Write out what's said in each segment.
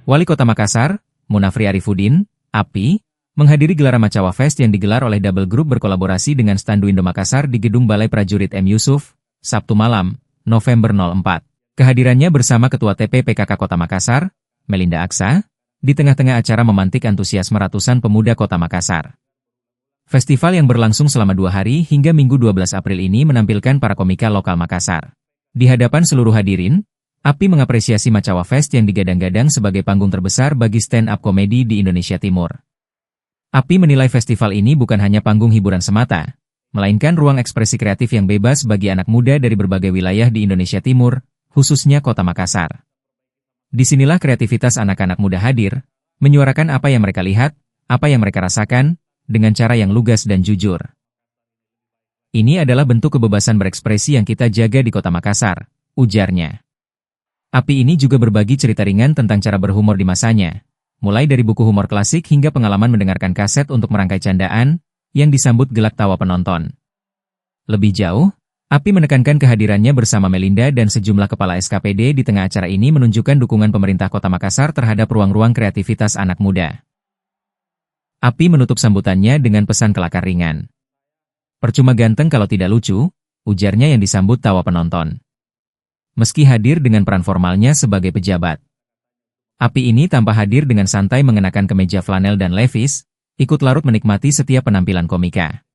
Wali Kota Makassar, Munafri Arifudin, API, menghadiri gelaran Macawa Fest yang digelar oleh Double Group berkolaborasi dengan Standu Indo Makassar di Gedung Balai Prajurit M. Yusuf, Sabtu malam, November 04. Kehadirannya bersama Ketua TP PKK Kota Makassar, Melinda Aksa, di tengah-tengah acara memantik antusiasme ratusan pemuda Kota Makassar. Festival yang berlangsung selama 2 hari hingga Minggu 12 April ini menampilkan para komika lokal Makassar. Di hadapan seluruh hadirin, API mengapresiasi Macawa Fest yang digadang-gadang sebagai panggung terbesar bagi stand-up komedi di Indonesia Timur. API menilai festival ini bukan hanya panggung hiburan semata, melainkan ruang ekspresi kreatif yang bebas bagi anak muda dari berbagai wilayah di Indonesia Timur, khususnya Kota Makassar. Disinilah kreativitas anak-anak muda hadir, menyuarakan apa yang mereka lihat, apa yang mereka rasakan, dengan cara yang lugas dan jujur. Ini adalah bentuk kebebasan berekspresi yang kita jaga di Kota Makassar, ujarnya. API ini juga berbagi cerita ringan tentang cara berhumor di masanya, mulai dari buku humor klasik hingga pengalaman mendengarkan kaset untuk merangkai candaan, yang disambut gelak tawa penonton. Lebih jauh, API menekankan kehadirannya bersama Melinda dan sejumlah kepala SKPD di tengah acara ini menunjukkan dukungan pemerintah Kota Makassar terhadap ruang-ruang kreativitas anak muda. API menutup sambutannya dengan pesan kelakar ringan. Percuma ganteng kalau tidak lucu, ujarnya yang disambut tawa penonton. Meski hadir dengan peran formalnya sebagai pejabat. API ini tanpa hadir dengan santai mengenakan kemeja flanel dan levis, ikut larut menikmati setiap penampilan komika.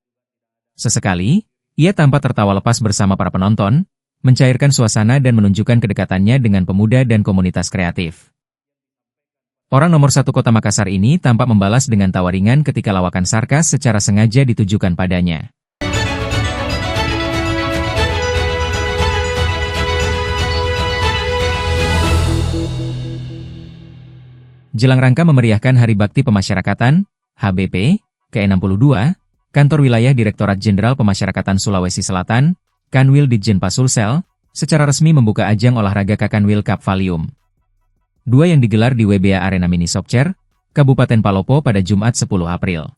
Sesekali, ia tampak tertawa lepas bersama para penonton, mencairkan suasana dan menunjukkan kedekatannya dengan pemuda dan komunitas kreatif. Orang nomor 1 Kota Makassar ini tampak membalas dengan tawa ringan ketika lawakan sarkas secara sengaja ditujukan padanya. Jelang rangka memeriahkan Hari Bakti Pemasyarakatan, HBP, ke-62, Kantor Wilayah Direktorat Jenderal Pemasyarakatan Sulawesi Selatan, Kanwil Ditjen Pasulsel, secara resmi membuka ajang olahraga Kakanwil Cup Valium 2 yang digelar di WBA Arena Mini Sokcer, Kabupaten Palopo pada Jumat 10 April.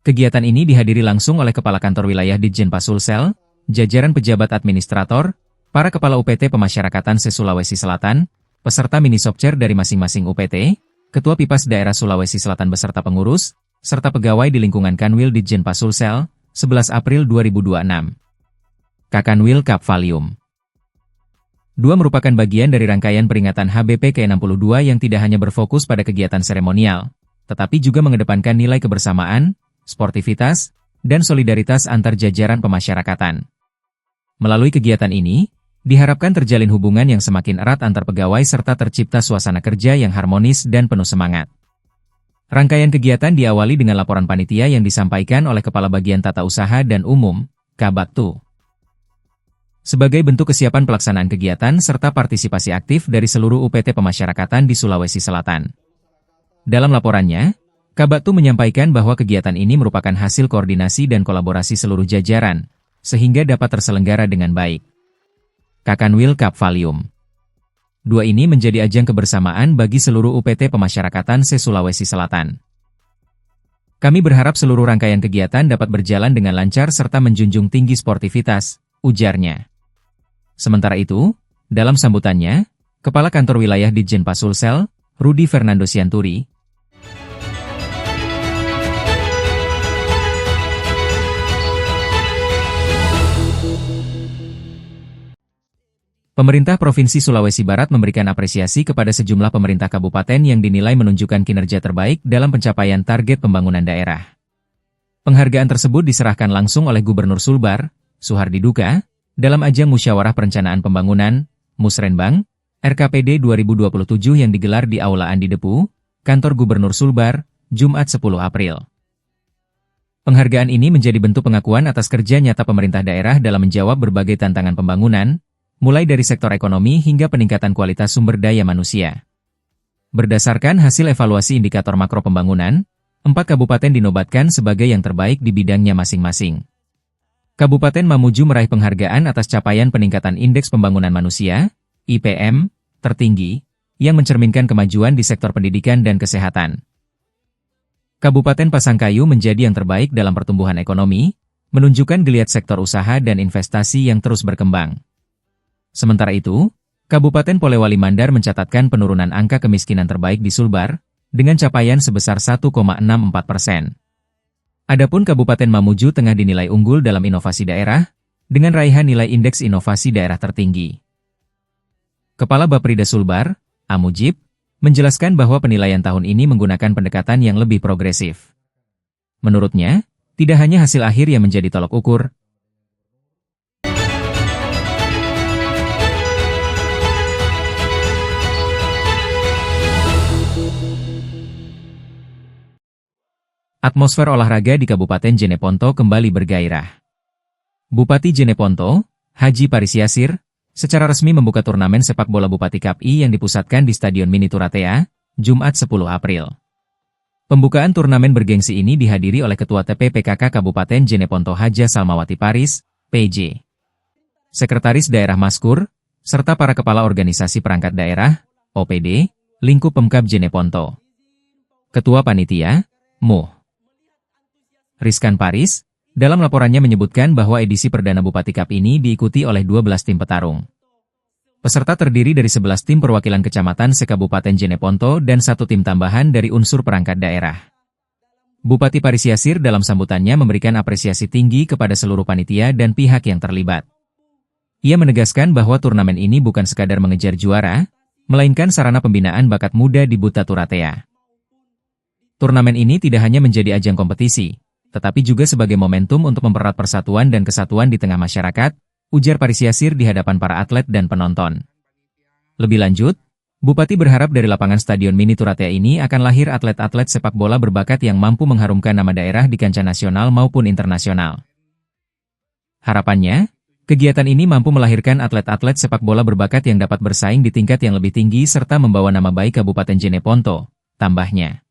Kegiatan ini dihadiri langsung oleh Kepala Kantor Wilayah Ditjen Pasulsel, jajaran pejabat administrator, para Kepala UPT Pemasyarakatan se-Sulawesi Selatan, peserta mini sokcer dari masing-masing UPT, Ketua Pipas Daerah Sulawesi Selatan beserta pengurus, serta pegawai di lingkungan Kanwil Ditjen Pasulsel, 11 April 2026. Kakanwil Cup Valium 2 merupakan bagian dari rangkaian peringatan HBP ke-62 yang tidak hanya berfokus pada kegiatan seremonial, tetapi juga mengedepankan nilai kebersamaan, sportivitas, dan solidaritas antar jajaran pemasyarakatan. Melalui kegiatan ini, diharapkan terjalin hubungan yang semakin erat antar pegawai serta tercipta suasana kerja yang harmonis dan penuh semangat. Rangkaian kegiatan diawali dengan laporan panitia yang disampaikan oleh Kepala Bagian Tata Usaha dan Umum, Kabaktu. Sebagai bentuk kesiapan pelaksanaan kegiatan serta partisipasi aktif dari seluruh UPT pemasyarakatan di Sulawesi Selatan. Dalam laporannya, Kabaktu menyampaikan bahwa kegiatan ini merupakan hasil koordinasi dan kolaborasi seluruh jajaran, sehingga dapat terselenggara dengan baik. Kakanwil Cup Valium 2 ini menjadi ajang kebersamaan bagi seluruh UPT pemasyarakatan se-Sulawesi Selatan. Kami berharap seluruh rangkaian kegiatan dapat berjalan dengan lancar serta menjunjung tinggi sportivitas, ujarnya. Sementara itu, dalam sambutannya, Kepala Kantor Wilayah Ditjen Pasulsel, Rudi Fernando Sianturi, Pemerintah Provinsi Sulawesi Barat memberikan apresiasi kepada sejumlah pemerintah kabupaten yang dinilai menunjukkan kinerja terbaik dalam pencapaian target pembangunan daerah. Penghargaan tersebut diserahkan langsung oleh Gubernur Sulbar, Suhardi Duka, dalam ajang Musyawarah Perencanaan Pembangunan, Musrenbang, RKPD 2027 yang digelar di Aula Andi Depu, Kantor Gubernur Sulbar, Jumat 10 April. Penghargaan ini menjadi bentuk pengakuan atas kerja nyata pemerintah daerah dalam menjawab berbagai tantangan pembangunan, mulai dari sektor ekonomi hingga peningkatan kualitas sumber daya manusia. Berdasarkan hasil evaluasi indikator makro pembangunan, 4 kabupaten dinobatkan sebagai yang terbaik di bidangnya masing-masing. Kabupaten Mamuju meraih penghargaan atas capaian peningkatan Indeks Pembangunan Manusia, IPM, tertinggi, yang mencerminkan kemajuan di sektor pendidikan dan kesehatan. Kabupaten Pasangkayu menjadi yang terbaik dalam pertumbuhan ekonomi, menunjukkan geliat sektor usaha dan investasi yang terus berkembang. Sementara itu, Kabupaten Polewali Mandar mencatatkan penurunan angka kemiskinan terbaik di Sulbar, dengan capaian sebesar 1,64%. Adapun Kabupaten Mamuju tengah dinilai unggul dalam inovasi daerah, dengan raihan nilai indeks inovasi daerah tertinggi. Kepala Baprida Sulbar, A. Mujib, menjelaskan bahwa penilaian tahun ini menggunakan pendekatan yang lebih progresif. Menurutnya, tidak hanya hasil akhir yang menjadi tolok ukur. Atmosfer olahraga di Kabupaten Jeneponto kembali bergairah. Bupati Jeneponto, Haji Paris Yasir, secara resmi membuka turnamen sepak bola Bupati Cup I yang dipusatkan di Stadion Mini Turatea, Jumat 10 April. Pembukaan turnamen bergengsi ini dihadiri oleh Ketua TPPKK Kabupaten Jeneponto Haja Salmawati Paris, PJ, Sekretaris Daerah Maskur, serta para kepala organisasi perangkat daerah, OPD, lingkup Pemkab Jeneponto. Ketua Panitia, Muh Rizkan Paris, dalam laporannya menyebutkan bahwa edisi perdana Bupati Cup ini diikuti oleh 12 tim petarung. Peserta terdiri dari 11 tim perwakilan kecamatan se-Kabupaten Jeneponto dan 1 tim tambahan dari unsur perangkat daerah. Bupati Paris Yasir dalam sambutannya memberikan apresiasi tinggi kepada seluruh panitia dan pihak yang terlibat. Ia menegaskan bahwa turnamen ini bukan sekadar mengejar juara, melainkan sarana pembinaan bakat muda di Buta Turatea. Turnamen ini tidak hanya menjadi ajang kompetisi, tetapi juga sebagai momentum untuk mempererat persatuan dan kesatuan di tengah masyarakat, ujar Paris Yasir di hadapan para atlet dan penonton. Lebih lanjut, Bupati berharap dari lapangan Stadion Mini Turatea ini akan lahir atlet-atlet sepak bola berbakat yang mampu mengharumkan nama daerah di kancah nasional maupun internasional. Harapannya, kegiatan ini mampu melahirkan atlet-atlet sepak bola berbakat yang dapat bersaing di tingkat yang lebih tinggi serta membawa nama baik Kabupaten Jeneponto, tambahnya.